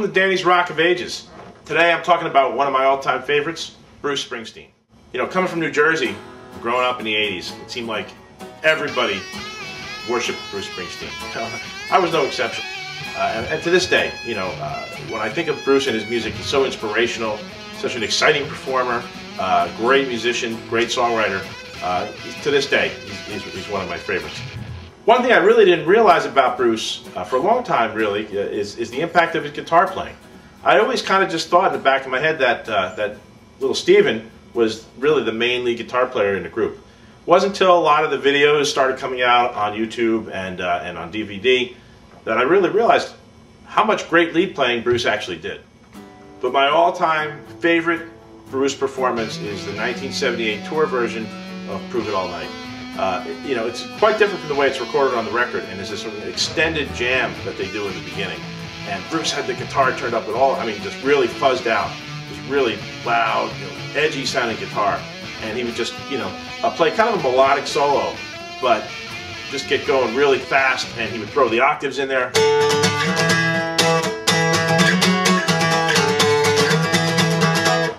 Welcome to Danny's Rock of Ages. Today I'm talking about one of my all-time favorites, Bruce Springsteen. You know, coming from New Jersey, growing up in the 80s, it seemed like everybody worshipped Bruce Springsteen. I was no exception. And to this day, you know, when I think of Bruce and his music, he's so inspirational, such an exciting performer, great musician, great songwriter. To this day, he's one of my favorites. One thing I really didn't realize about Bruce, for a long time really, is the impact of his guitar playing. I always kind of just thought in the back of my head that, that little Steven was really the main lead guitar player in the group. It wasn't until a lot of the videos started coming out on YouTube and on DVD that I really realized how much great lead playing Bruce actually did. But my all-time favorite Bruce performance is the 1978 tour version of Prove It All Night. You know, it's quite different from the way it's recorded on the record, and there's this sort of extended jam that they do in the beginning. And Bruce had the guitar turned up at all, I mean, just really fuzzed out, just really loud, you know, edgy sounding guitar. And he would just, you know, play kind of a melodic solo, but just get going really fast, and he would throw the octaves in there.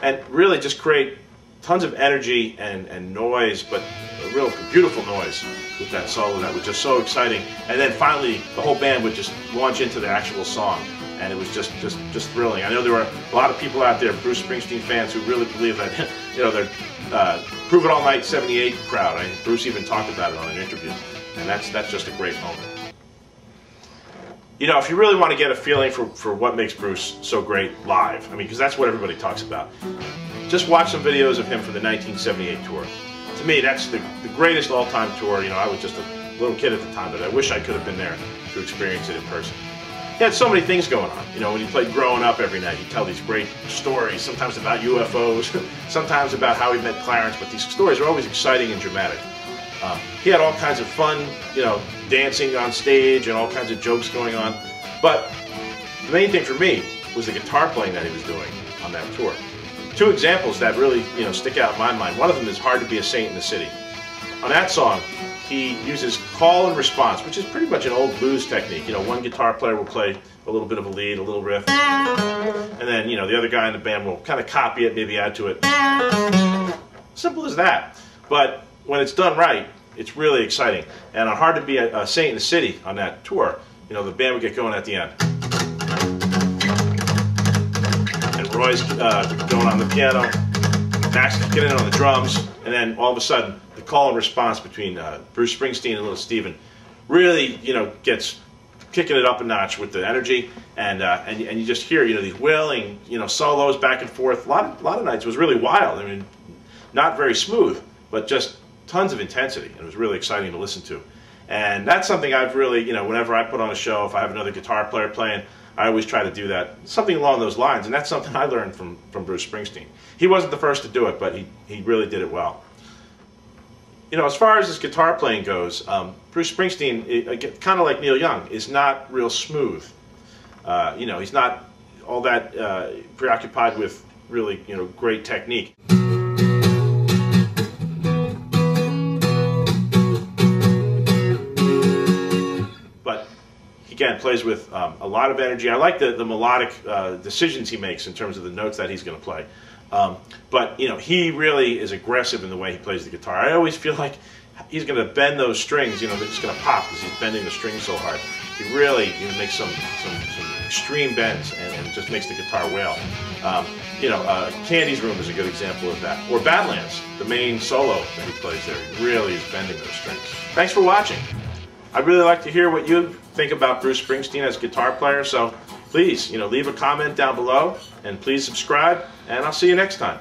And really just create tons of energy and noise, but a real beautiful noise with that solo that was just so exciting. And then finally, the whole band would just launch into the actual song, and it was just thrilling. I know there were a lot of people out there, Bruce Springsteen fans, who really believe that, you know, they're Prove It All Night '78 crowd. I mean, Bruce even talked about it on an interview, and that's just a great moment. You know, if you really want to get a feeling for what makes Bruce so great live, I mean, because that's what everybody talks about, just watch some videos of him for the 1978 tour. To me, that's the greatest all-time tour. You know, I was just a little kid at the time, but I wish I could have been there to experience it in person. He had so many things going on. You know, when he played growing up every night, he'd tell these great stories, sometimes about UFOs, sometimes about how he met Clarence, but these stories are always exciting and dramatic. He had all kinds of fun, you know, dancing on stage and all kinds of jokes going on. But the main thing for me was the guitar playing that he was doing on that tour. Two examples that really, you know, stick out in my mind. One of them is Hard to Be a Saint in the City. On that song, he uses call and response, which is pretty much an old blues technique. You know, one guitar player will play a little bit of a lead, a little riff, and then, you know, the other guy in the band will kind of copy it, maybe add to it. Simple as that. But when it's done right, it's really exciting. And on Hard to Be a Saint in the City on that tour, you know, the band would get going at the end. And Roy's going on the piano, Max is getting in on the drums, and then all of a sudden, the call and response between Bruce Springsteen and little Steven really, you know, gets kicking it up a notch with the energy, and you just hear, you know, these wailing, you know, solos back and forth. A lot of nights it was really wild. I mean, not very smooth, but just tons of intensity, and it was really exciting to listen to. And that's something I've really, you know, whenever I put on a show, if I have another guitar player playing, I always try to do that, something along those lines, and that's something I learned from Bruce Springsteen. He wasn't the first to do it, but he really did it well. You know, as far as his guitar playing goes, Bruce Springsteen, kind of like Neil Young, is not real smooth. You know, he's not all that preoccupied with really, you know, great technique. Again, plays with a lot of energy. I like the melodic decisions he makes in terms of the notes that he's going to play. But, you know, he really is aggressive in the way he plays the guitar. I always feel like he's going to bend those strings, you know, they're just going to pop because he's bending the strings so hard. He really, you know, makes some extreme bends and just makes the guitar wail. You know, Candy's Room is a good example of that. Or Badlands, the main solo that he plays there, he really is bending those strings. Thanks for watching. I'd really like to hear what you think about Bruce Springsteen as a guitar player, so please, you know, leave a comment down below, and please subscribe, and I'll see you next time.